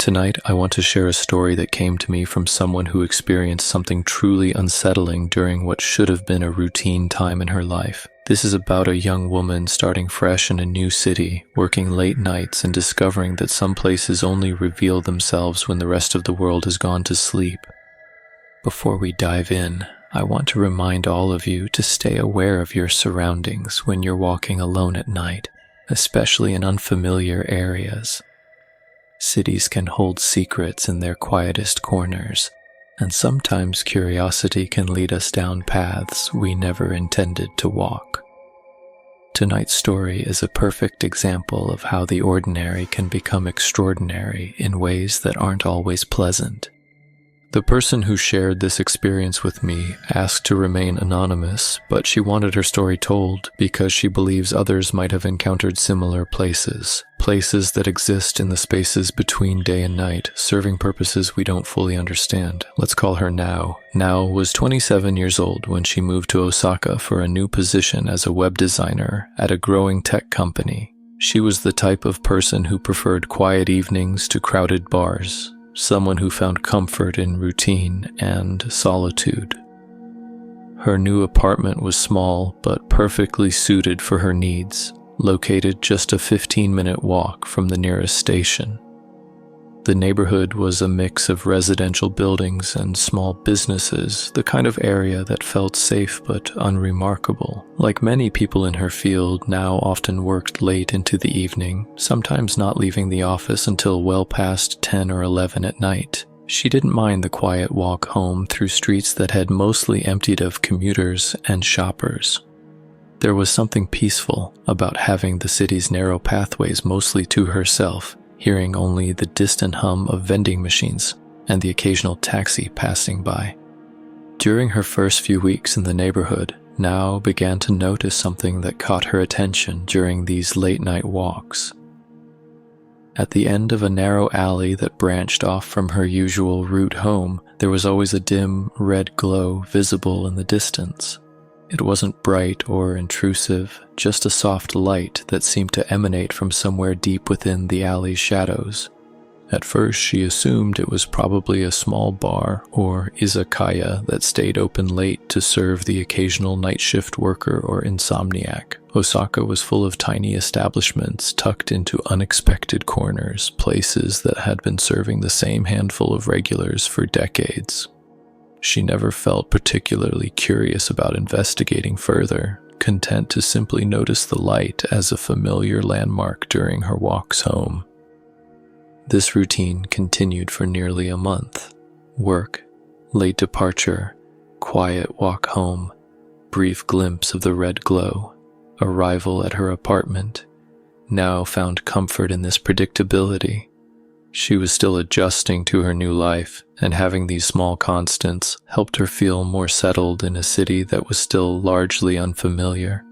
Tonight, I want to share a story that came to me from someone who experienced something truly unsettling during what should have been a routine time in her life. This is about a young woman starting fresh in a new city, working late nights and discovering that some places only reveal themselves when the rest of the world has gone to sleep. Before we dive in, I want to remind all of you to stay aware of your surroundings when you're walking alone at night, especially in unfamiliar areas. Cities can hold secrets in their quietest corners, and sometimes curiosity can lead us down paths we never intended to walk. Tonight's story is a perfect example of how the ordinary can become extraordinary in ways that aren't always pleasant. The person who shared this experience with me asked to remain anonymous, but she wanted her story told because she believes others might have encountered similar places that exist in the spaces between day and night, serving purposes we don't fully understand. Let's call her Nao. Nao was 27 years old when she moved to Osaka for a new position as a web designer at a growing tech company. She was the type of person who preferred quiet evenings to crowded bars. Someone who found comfort in routine and solitude. Her new apartment was small but perfectly suited for her needs, located just a 15-minute walk from the nearest station. The neighborhood was a mix of residential buildings and small businesses, the kind of area that felt safe but unremarkable. Like many people in her field, Nao often worked late into the evening, sometimes not leaving the office until well past 10 or 11 at night. She didn't mind the quiet walk home through streets that had mostly emptied of commuters and shoppers. There was something peaceful about having the city's narrow pathways mostly to herself, hearing only the distant hum of vending machines and the occasional taxi passing by. During her first few weeks in the neighborhood, Nao began to notice something that caught her attention during these late-night walks. At the end of a narrow alley that branched off from her usual route home, there was always a dim, red glow visible in the distance. It wasn't bright or intrusive, just a soft light that seemed to emanate from somewhere deep within the alley's shadows. At first, she assumed it was probably a small bar or izakaya that stayed open late to serve the occasional night shift worker or insomniac. Osaka was full of tiny establishments tucked into unexpected corners, places that had been serving the same handful of regulars for decades. She never felt particularly curious about investigating further, content to simply notice the light as a familiar landmark during her walks home. This routine continued for nearly a month. Work, late departure, quiet walk home, brief glimpse of the red glow, arrival at her apartment. Nao found comfort in this predictability. She was still adjusting to her new life, and having these small constants helped her feel more settled in a city that was still largely unfamiliar.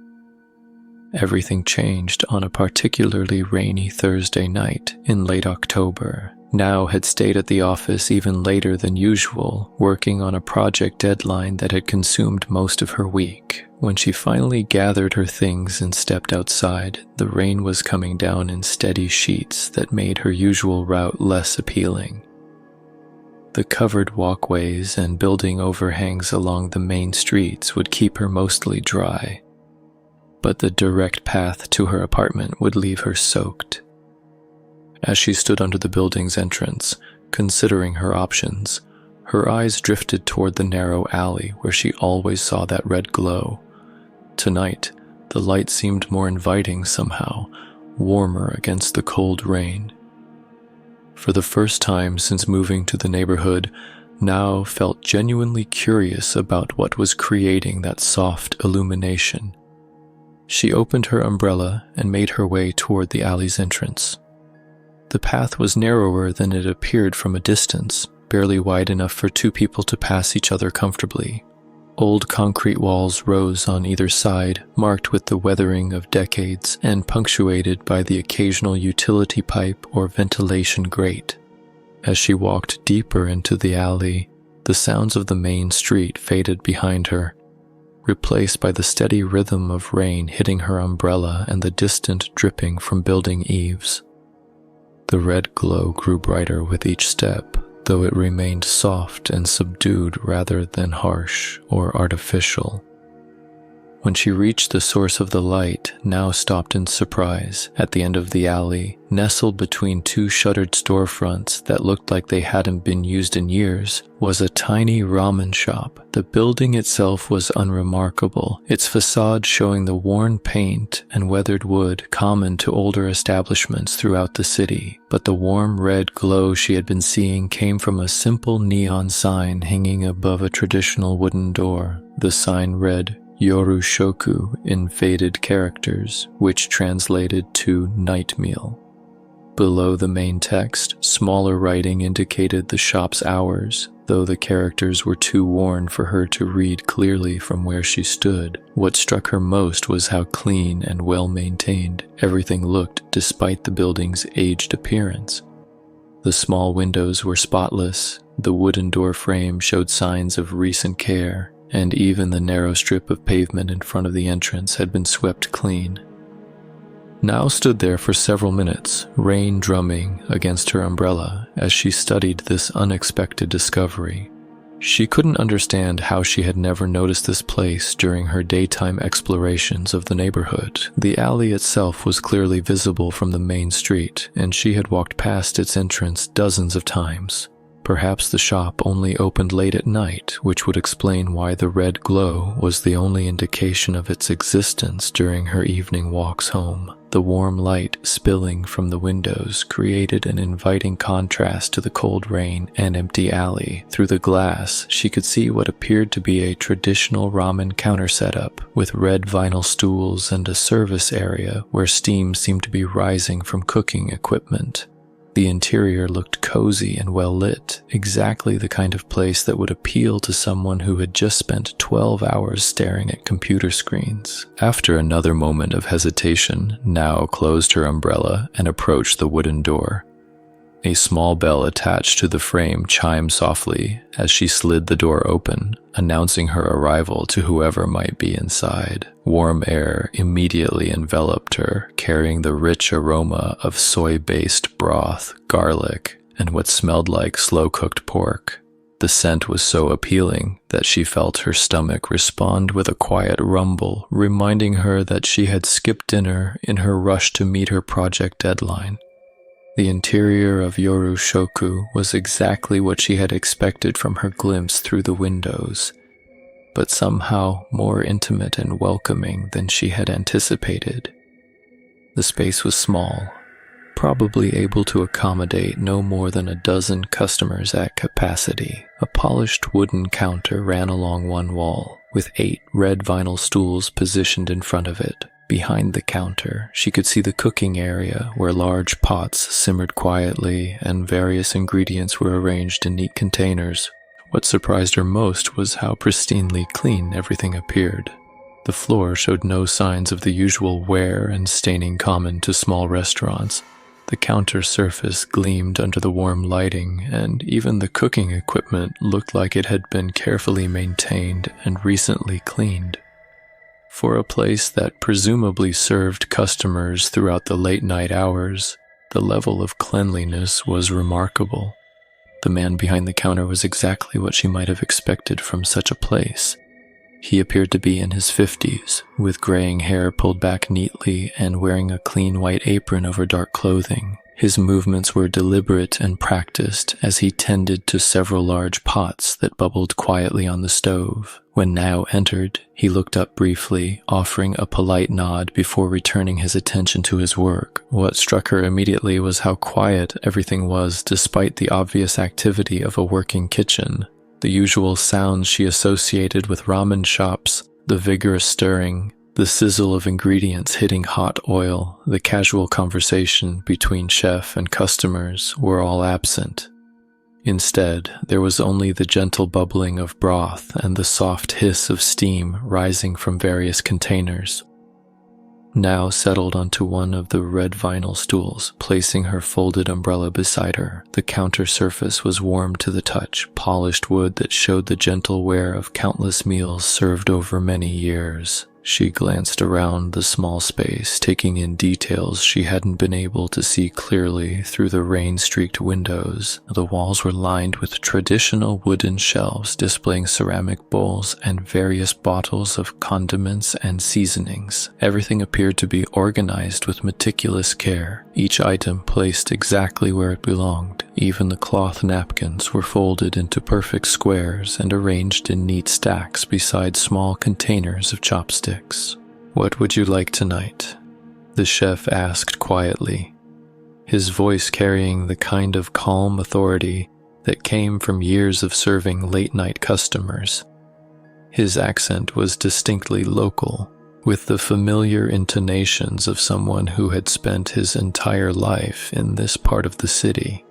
Everything changed on a particularly rainy Thursday night in late October. Nao had stayed at the office even later than usual, working on a project deadline that had consumed most of her week. When she finally gathered her things and stepped outside, the rain was coming down in steady sheets that made her usual route less appealing. The covered walkways and building overhangs along the main streets would keep her mostly dry, but the direct path to her apartment would leave her soaked. As she stood under the building's entrance, considering her options, her eyes drifted toward the narrow alley where she always saw that red glow. Tonight, the light seemed more inviting somehow, warmer against the cold rain. For the first time since moving to the neighborhood, Nao felt genuinely curious about what was creating that soft illumination. She opened her umbrella and made her way toward the alley's entrance. The path was narrower than it appeared from a distance, barely wide enough for two people to pass each other comfortably. Old concrete walls rose on either side, marked with the weathering of decades and punctuated by the occasional utility pipe or ventilation grate. As she walked deeper into the alley, the sounds of the main street faded behind her, replaced by the steady rhythm of rain hitting her umbrella and the distant dripping from building eaves. The red glow grew brighter with each step, though it remained soft and subdued rather than harsh or artificial. When she reached the source of the light, now stopped in surprise. At the end of the alley, nestled between two shuttered storefronts that looked like they hadn't been used in years, was a tiny ramen shop. The building itself was unremarkable, its facade showing the worn paint and weathered wood common to older establishments throughout the city. But the warm red glow she had been seeing came from a simple neon sign hanging above a traditional wooden door. The sign read, Yoru Shoku in faded characters, which translated to night meal. Below the main text, smaller writing indicated the shop's hours, though the characters were too worn for her to read clearly from where she stood. What struck her most was how clean and well-maintained everything looked despite the building's aged appearance. The small windows were spotless, the wooden door frame showed signs of recent care, and even the narrow strip of pavement in front of the entrance had been swept clean. Nao stood there for several minutes, rain drumming against her umbrella as she studied this unexpected discovery. She couldn't understand how she had never noticed this place during her daytime explorations of the neighborhood. The alley itself was clearly visible from the main street, and she had walked past its entrance dozens of times. Perhaps the shop only opened late at night, which would explain why the red glow was the only indication of its existence during her evening walks home. The warm light spilling from the windows created an inviting contrast to the cold rain and empty alley. Through the glass, she could see what appeared to be a traditional ramen counter setup, with red vinyl stools and a service area where steam seemed to be rising from cooking equipment. The interior looked cozy and well lit, exactly the kind of place that would appeal to someone who had just spent 12 hours staring at computer screens. After another moment of hesitation, Nao closed her umbrella and approached the wooden door. A small bell attached to the frame chimed softly as she slid the door open, announcing her arrival to whoever might be inside. Warm air immediately enveloped her, carrying the rich aroma of soy-based broth, garlic, and what smelled like slow-cooked pork. The scent was so appealing that she felt her stomach respond with a quiet rumble, reminding her that she had skipped dinner in her rush to meet her project deadline. The interior of Yoru Shoku was exactly what she had expected from her glimpse through the windows, but somehow more intimate and welcoming than she had anticipated. The space was small, probably able to accommodate no more than a dozen customers at capacity. A polished wooden counter ran along one wall, with 8 red vinyl stools positioned in front of it. Behind the counter, she could see the cooking area where large pots simmered quietly and various ingredients were arranged in neat containers. What surprised her most was how pristinely clean everything appeared. The floor showed no signs of the usual wear and staining common to small restaurants. The counter surface gleamed under the warm lighting, and even the cooking equipment looked like it had been carefully maintained and recently cleaned. For a place that presumably served customers throughout the late-night hours, the level of cleanliness was remarkable. The man behind the counter was exactly what she might have expected from such a place. He appeared to be in his 50s, with graying hair pulled back neatly and wearing a clean white apron over dark clothing. His movements were deliberate and practiced as he tended to several large pots that bubbled quietly on the stove. When Nao entered, he looked up briefly, offering a polite nod before returning his attention to his work. What struck her immediately was how quiet everything was despite the obvious activity of a working kitchen. The usual sounds she associated with ramen shops, the vigorous stirring, the sizzle of ingredients hitting hot oil, the casual conversation between chef and customers were all absent. Instead, there was only the gentle bubbling of broth and the soft hiss of steam rising from various containers. Nao settled onto one of the red vinyl stools, placing her folded umbrella beside her. The counter surface was warm to the touch, polished wood that showed the gentle wear of countless meals served over many years. She glanced around the small space, taking in details she hadn't been able to see clearly through the rain-streaked windows. The walls were lined with traditional wooden shelves displaying ceramic bowls and various bottles of condiments and seasonings. Everything appeared to be organized with meticulous care, each item placed exactly where it belonged. Even the cloth napkins were folded into perfect squares and arranged in neat stacks beside small containers of chopsticks. "What would you like tonight?" the chef asked quietly, his voice carrying the kind of calm authority that came from years of serving late-night customers. His accent was distinctly local, with the familiar intonations of someone who had spent his entire life in this part of the city.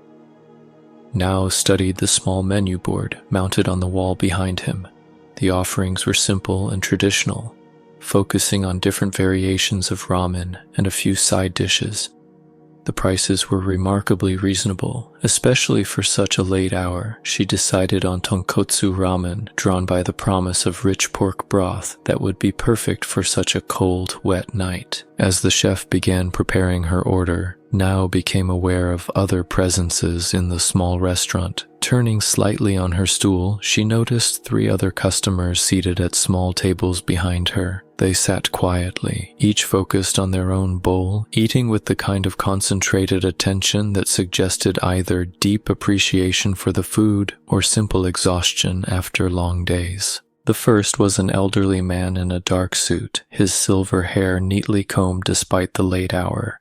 Now studied the small menu board mounted on the wall behind him. The offerings were simple and traditional, focusing on different variations of ramen and a few side dishes. The prices were remarkably reasonable, especially for such a late hour. She decided on tonkotsu ramen, drawn by the promise of rich pork broth that would be perfect for such a cold, wet night. As the chef began preparing her order, now became aware of other presences in the small restaurant. Turning slightly on her stool, she noticed 3 other customers seated at small tables behind her. They sat quietly, each focused on their own bowl, eating with the kind of concentrated attention that suggested either deep appreciation for the food or simple exhaustion after long days. The first was an elderly man in a dark suit, his silver hair neatly combed despite the late hour.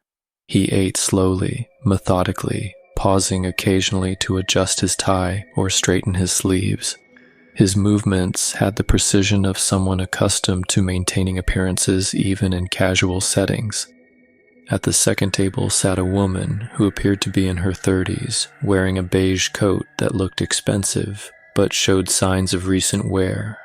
He ate slowly, methodically, pausing occasionally to adjust his tie or straighten his sleeves. His movements had the precision of someone accustomed to maintaining appearances even in casual settings. At the second table sat a woman who appeared to be in her 30s, wearing a beige coat that looked expensive, but showed signs of recent wear.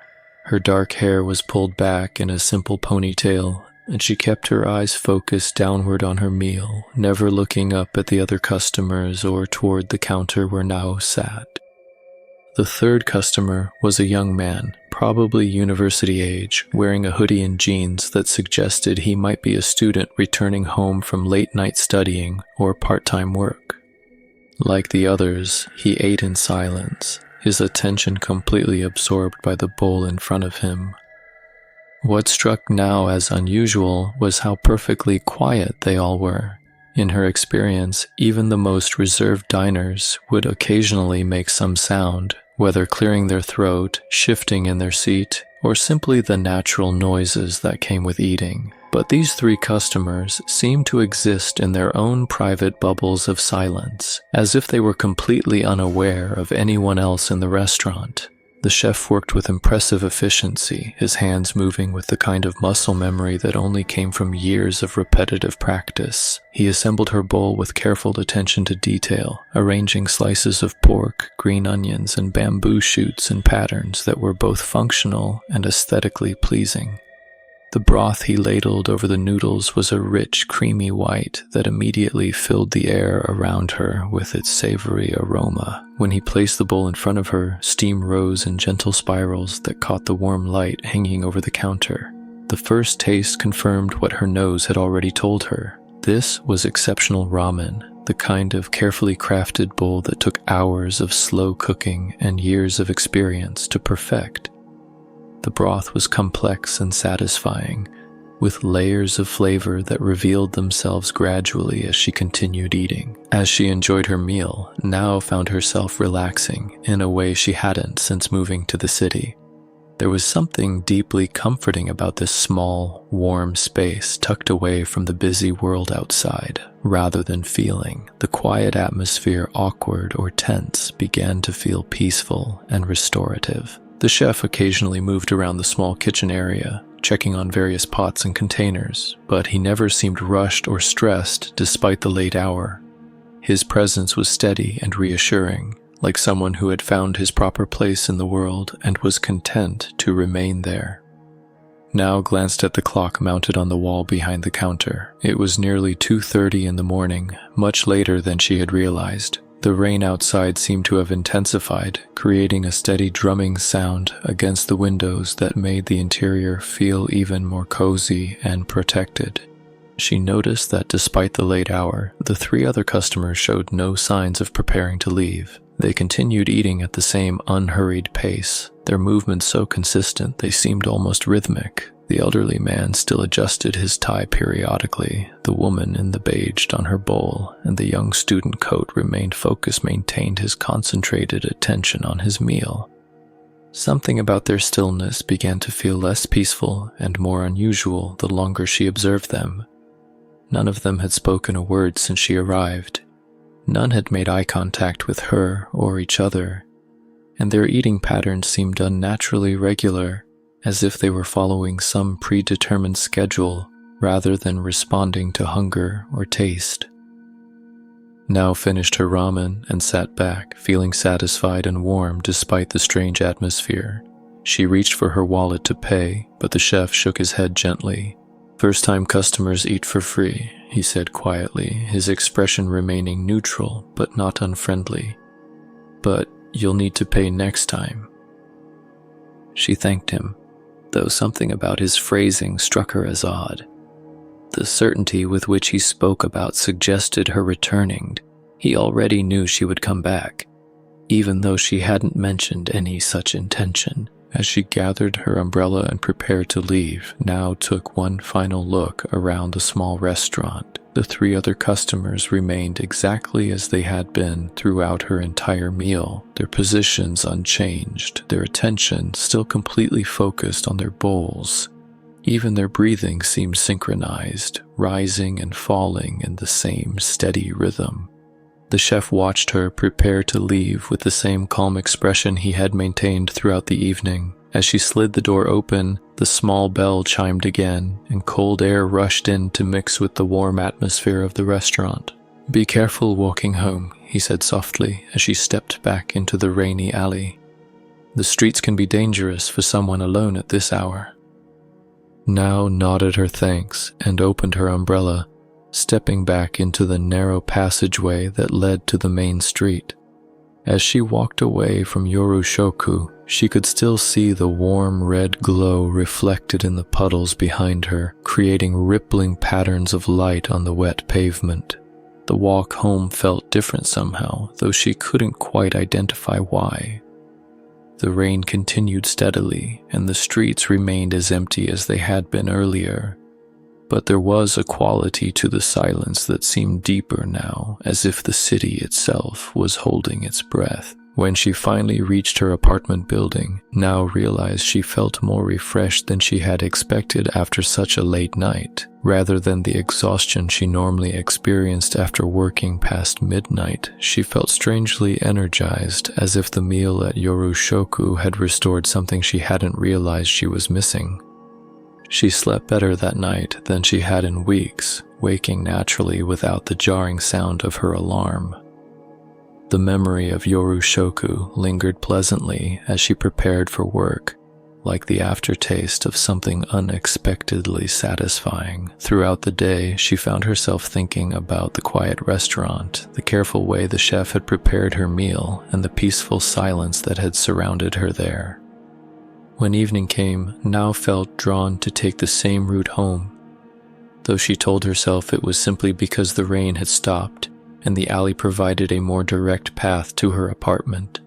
Her dark hair was pulled back in a simple ponytail, and she kept her eyes focused downward on her meal, never looking up at the other customers or toward the counter where Nao sat. The third customer was a young man, probably university age, wearing a hoodie and jeans that suggested he might be a student returning home from late-night studying or part-time work. Like the others, he ate in silence, his attention completely absorbed by the bowl in front of him. What struck Nao as unusual was how perfectly quiet they all were. In her experience, even the most reserved diners would occasionally make some sound, whether clearing their throat, shifting in their seat, or simply the natural noises that came with eating. But these 3 customers seemed to exist in their own private bubbles of silence, as if they were completely unaware of anyone else in the restaurant. The chef worked with impressive efficiency, his hands moving with the kind of muscle memory that only came from years of repetitive practice. He assembled her bowl with careful attention to detail, arranging slices of pork, green onions, and bamboo shoots in patterns that were both functional and aesthetically pleasing. The broth he ladled over the noodles was a rich, creamy white that immediately filled the air around her with its savory aroma. When he placed the bowl in front of her, steam rose in gentle spirals that caught the warm light hanging over the counter. The first taste confirmed what her nose had already told her. This was exceptional ramen, the kind of carefully crafted bowl that took hours of slow cooking and years of experience to perfect. The broth was complex and satisfying, with layers of flavor that revealed themselves gradually as she continued eating. As she enjoyed her meal, Nao found herself relaxing in a way she hadn't since moving to the city. There was something deeply comforting about this small, warm space tucked away from the busy world outside. Rather than feeling the quiet atmosphere awkward or tense, began to feel peaceful and restorative. The chef occasionally moved around the small kitchen area, checking on various pots and containers, but he never seemed rushed or stressed despite the late hour. His presence was steady and reassuring, like someone who had found his proper place in the world and was content to remain there. Nao glanced at the clock mounted on the wall behind the counter. It was nearly 2:30 in the morning, much later than she had realized. The rain outside seemed to have intensified, creating a steady drumming sound against the windows that made the interior feel even more cozy and protected. She noticed that despite the late hour, the 3 other customers showed no signs of preparing to leave. They continued eating at the same unhurried pace, their movements so consistent they seemed almost rhythmic. The elderly man still adjusted his tie periodically, the woman in the beige on her bowl, and the young student coat remained focused, maintained his concentrated attention on his meal. Something about their stillness began to feel less peaceful and more unusual the longer she observed them. None of them had spoken a word since she arrived. None had made eye contact with her or each other, and their eating patterns seemed unnaturally regular, as if they were following some predetermined schedule rather than responding to hunger or taste. Now finished her ramen and sat back, feeling satisfied and warm despite the strange atmosphere. She reached for her wallet to pay, but the chef shook his head gently. "First-time customers eat for free," he said quietly, his expression remaining neutral but not unfriendly. "But you'll need to pay next time." She thanked him, though something about his phrasing struck her as odd. The certainty with which he spoke about suggested her returning. He already knew she would come back, even though she hadn't mentioned any such intention. As she gathered her umbrella and prepared to leave, Now took one final look around the small restaurant. The 3 other customers remained exactly as they had been throughout her entire meal, their positions unchanged, their attention still completely focused on their bowls. Even their breathing seemed synchronized, rising and falling in the same steady rhythm. The chef watched her prepare to leave with the same calm expression he had maintained throughout the evening. As she slid the door open, the small bell chimed again, and cold air rushed in to mix with the warm atmosphere of the restaurant. "Be careful walking home," he said softly as she stepped back into the rainy alley. "The streets can be dangerous for someone alone at this hour." Now nodded her thanks and opened her umbrella, stepping back into the narrow passageway that led to the main street. As she walked away from Yorushoku, she could still see the warm red glow reflected in the puddles behind her, creating rippling patterns of light on the wet pavement. The walk home felt different somehow, though she couldn't quite identify why. The rain continued steadily, and the streets remained as empty as they had been earlier. But there was a quality to the silence that seemed deeper now, as if the city itself was holding its breath. When she finally reached her apartment building, Now realized she felt more refreshed than she had expected after such a late night. Rather than the exhaustion she normally experienced after working past midnight, she felt strangely energized, as if the meal at Yorushoku had restored something she hadn't realized she was missing. She slept better that night than she had in weeks, waking naturally without the jarring sound of her alarm. The memory of Yorushoku lingered pleasantly as she prepared for work, like the aftertaste of something unexpectedly satisfying. Throughout the day, she found herself thinking about the quiet restaurant, the careful way the chef had prepared her meal, and the peaceful silence that had surrounded her there. When evening came, Now felt drawn to take the same route home, though she told herself it was simply because the rain had stopped and the alley provided a more direct path to her apartment.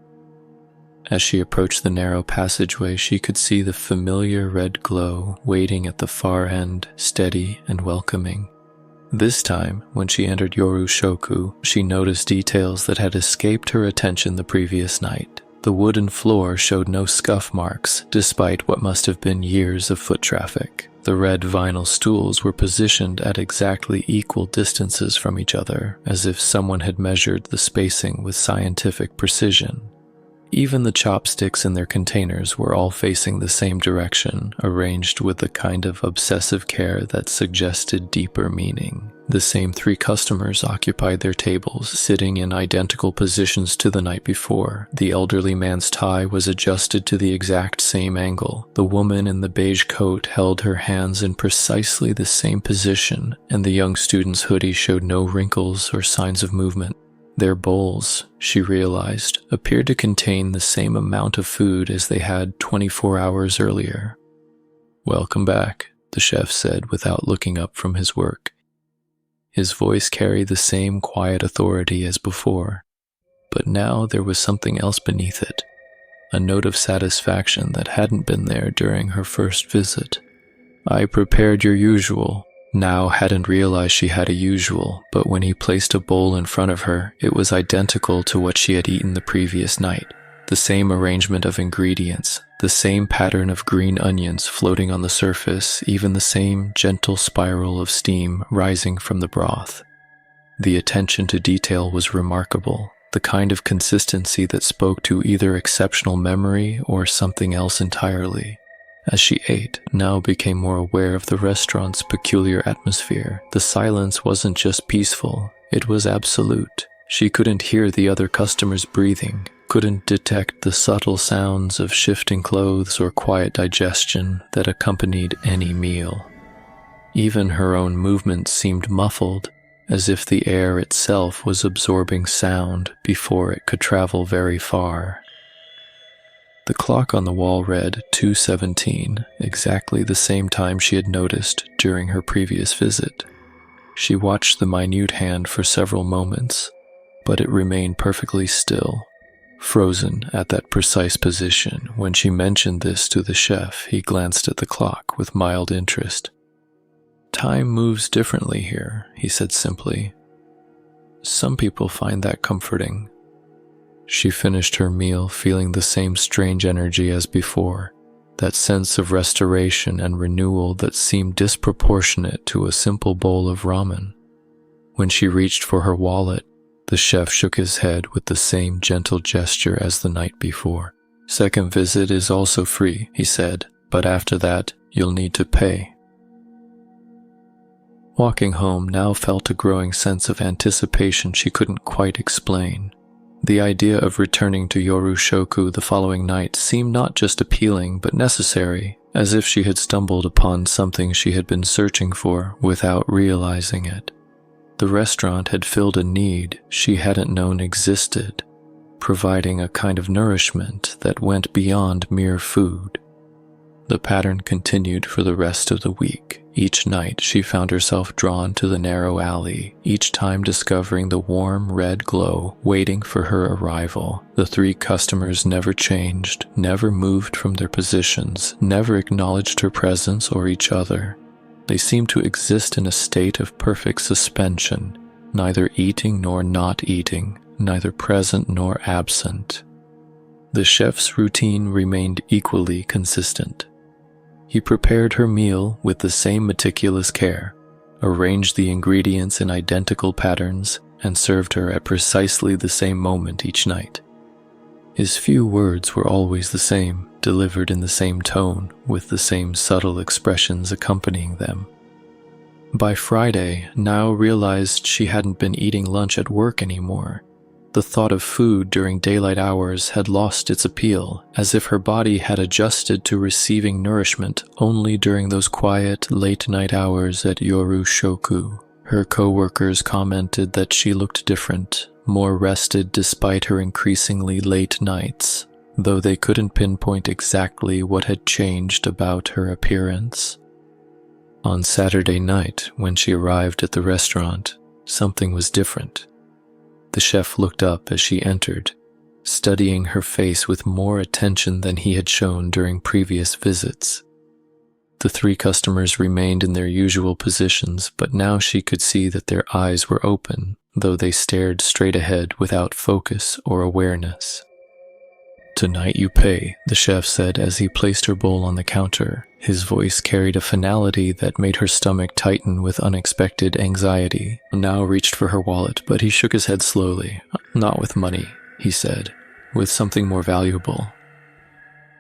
As she approached the narrow passageway, she could see the familiar red glow waiting at the far end, steady and welcoming. This time, when she entered Yorushoku, she noticed details that had escaped her attention the previous night. The wooden floor showed no scuff marks, despite what must have been years of foot traffic. The red vinyl stools were positioned at exactly equal distances from each other, as if someone had measured the spacing with scientific precision. Even the chopsticks in their containers were all facing the same direction, arranged with the kind of obsessive care that suggested deeper meaning. The same 3 customers occupied their tables, sitting in identical positions to the night before. The elderly man's tie was adjusted to the exact same angle. The woman in the beige coat held her hands in precisely the same position, and the young student's hoodie showed no wrinkles or signs of movement. Their bowls, she realized, appeared to contain the same amount of food as they had 24 hours earlier. "Welcome back," the chef said without looking up from his work. His voice carried the same quiet authority as before, but now there was something else beneath it, a note of satisfaction that hadn't been there during her first visit. "I prepared your usual." Now hadn't realized she had a usual, but when he placed a bowl in front of her, it was identical to what she had eaten the previous night. The same arrangement of ingredients, the same pattern of green onions floating on the surface, even the same gentle spiral of steam rising from the broth. The attention to detail was remarkable, the kind of consistency that spoke to either exceptional memory or something else entirely. As she ate, now became more aware of the restaurant's peculiar atmosphere. The silence wasn't just peaceful, it was absolute. She couldn't hear the other customers breathing, couldn't detect the subtle sounds of shifting clothes or quiet digestion that accompanied any meal. Even her own movements seemed muffled, as if the air itself was absorbing sound before it could travel very far. The clock on the wall read 2:17, exactly the same time she had noticed during her previous visit. She watched the minute hand for several moments, but it remained perfectly still, frozen at that precise position. When she mentioned this to the chef, he glanced at the clock with mild interest. "Time moves differently here," he said simply. "Some people find that comforting." She finished her meal feeling the same strange energy as before, that sense of restoration and renewal that seemed disproportionate to a simple bowl of ramen. When she reached for her wallet, the chef shook his head with the same gentle gesture as the night before. "Second visit is also free," he said, "but after that, you'll need to pay." Walking home now felt a growing sense of anticipation she couldn't quite explain. The idea of returning to Yorushoku the following night seemed not just appealing but necessary, as if she had stumbled upon something she had been searching for without realizing it. The restaurant had filled a need she hadn't known existed, providing a kind of nourishment that went beyond mere food. The pattern continued for the rest of the week. Each night she found herself drawn to the narrow alley, each time discovering the warm red glow waiting for her arrival. The three customers never changed, never moved from their positions, never acknowledged her presence or each other. They seemed to exist in a state of perfect suspension, neither eating nor not eating, neither present nor absent. The chef's routine remained equally consistent. He prepared her meal with the same meticulous care, arranged the ingredients in identical patterns, and served her at precisely the same moment each night. His few words were always the same, delivered in the same tone, with the same subtle expressions accompanying them. By Friday, Nao realized she hadn't been eating lunch at work anymore. The thought of food during daylight hours had lost its appeal, as if her body had adjusted to receiving nourishment only during those quiet, late-night hours at Yorushoku. Her co-workers commented that she looked different, more rested despite her increasingly late nights, though they couldn't pinpoint exactly what had changed about her appearance. On Saturday night, when she arrived at the restaurant, something was different. The chef looked up as she entered, studying her face with more attention than he had shown during previous visits. The three customers remained in their usual positions, but now she could see that their eyes were open, though they stared straight ahead without focus or awareness. "Tonight you pay," the chef said as he placed her bowl on the counter. His voice carried a finality that made her stomach tighten with unexpected anxiety. Now reached for her wallet, but he shook his head slowly. "Not with money," he said, "with something more valuable."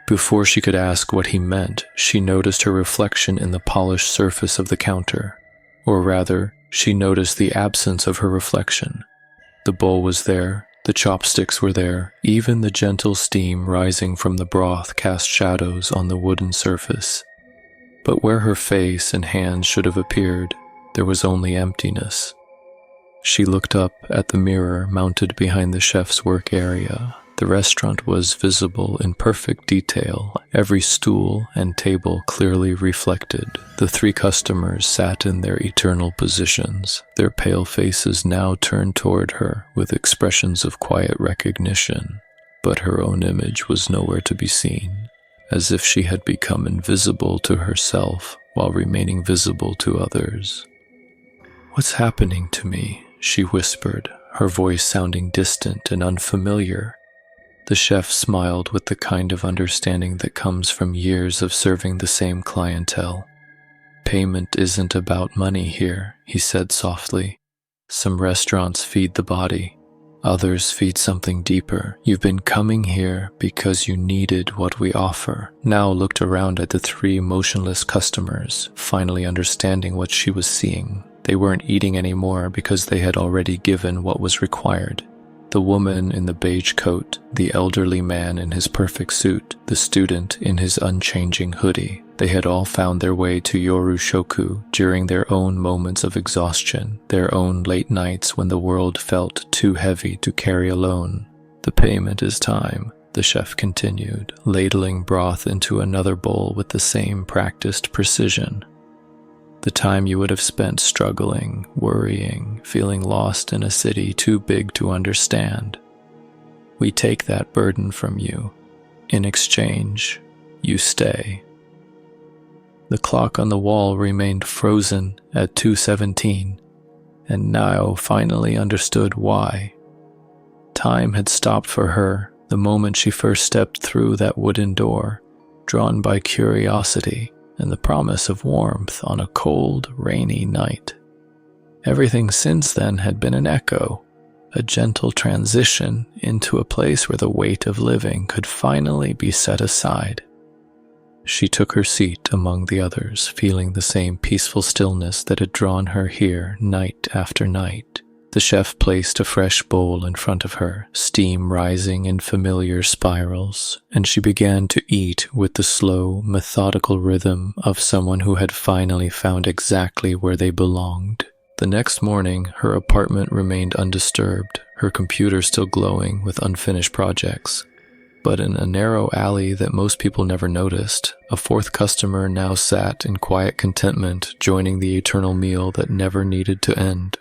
Before she could ask what he meant, she noticed her reflection in the polished surface of the counter. Or rather, she noticed the absence of her reflection. The bowl was there, the chopsticks were there, even the gentle steam rising from the broth cast shadows on the wooden surface. But where her face and hands should have appeared, there was only emptiness. She looked up at the mirror mounted behind the chef's work area. The restaurant was visible in perfect detail, every stool and table clearly reflected. The 3 customers sat in their eternal positions, their pale faces now turned toward her with expressions of quiet recognition. But her own image was nowhere to be seen, as if she had become invisible to herself while remaining visible to others. "What's happening to me?" she whispered, her voice sounding distant and unfamiliar. The chef smiled with the kind of understanding that comes from years of serving the same clientele. "Payment isn't about money here," he said softly. "Some restaurants feed the body. Others feed something deeper. You've been coming here because you needed what we offer." Now looked around at the 3 motionless customers, finally understanding what she was seeing. They weren't eating anymore because they had already given what was required. The woman in the beige coat, the elderly man in his perfect suit, the student in his unchanging hoodie. They had all found their way to Yorushoku during their own moments of exhaustion, their own late nights when the world felt too heavy to carry alone. "The payment is time," the chef continued, ladling broth into another bowl with the same practiced precision. "The time you would have spent struggling, worrying, feeling lost in a city too big to understand. We take that burden from you. In exchange, you stay." The clock on the wall remained frozen at 2:17, and Nao finally understood why. Time had stopped for her the moment she first stepped through that wooden door, drawn by curiosity and the promise of warmth on a cold, rainy night. Everything since then had been an echo, a gentle transition into a place where the weight of living could finally be set aside. She took her seat among the others, feeling the same peaceful stillness that had drawn her here night after night. The chef placed a fresh bowl in front of her, steam rising in familiar spirals, and she began to eat with the slow, methodical rhythm of someone who had finally found exactly where they belonged. The next morning, her apartment remained undisturbed, her computer still glowing with unfinished projects. But in a narrow alley that most people never noticed, a 4th customer now sat in quiet contentment, joining the eternal meal that never needed to end.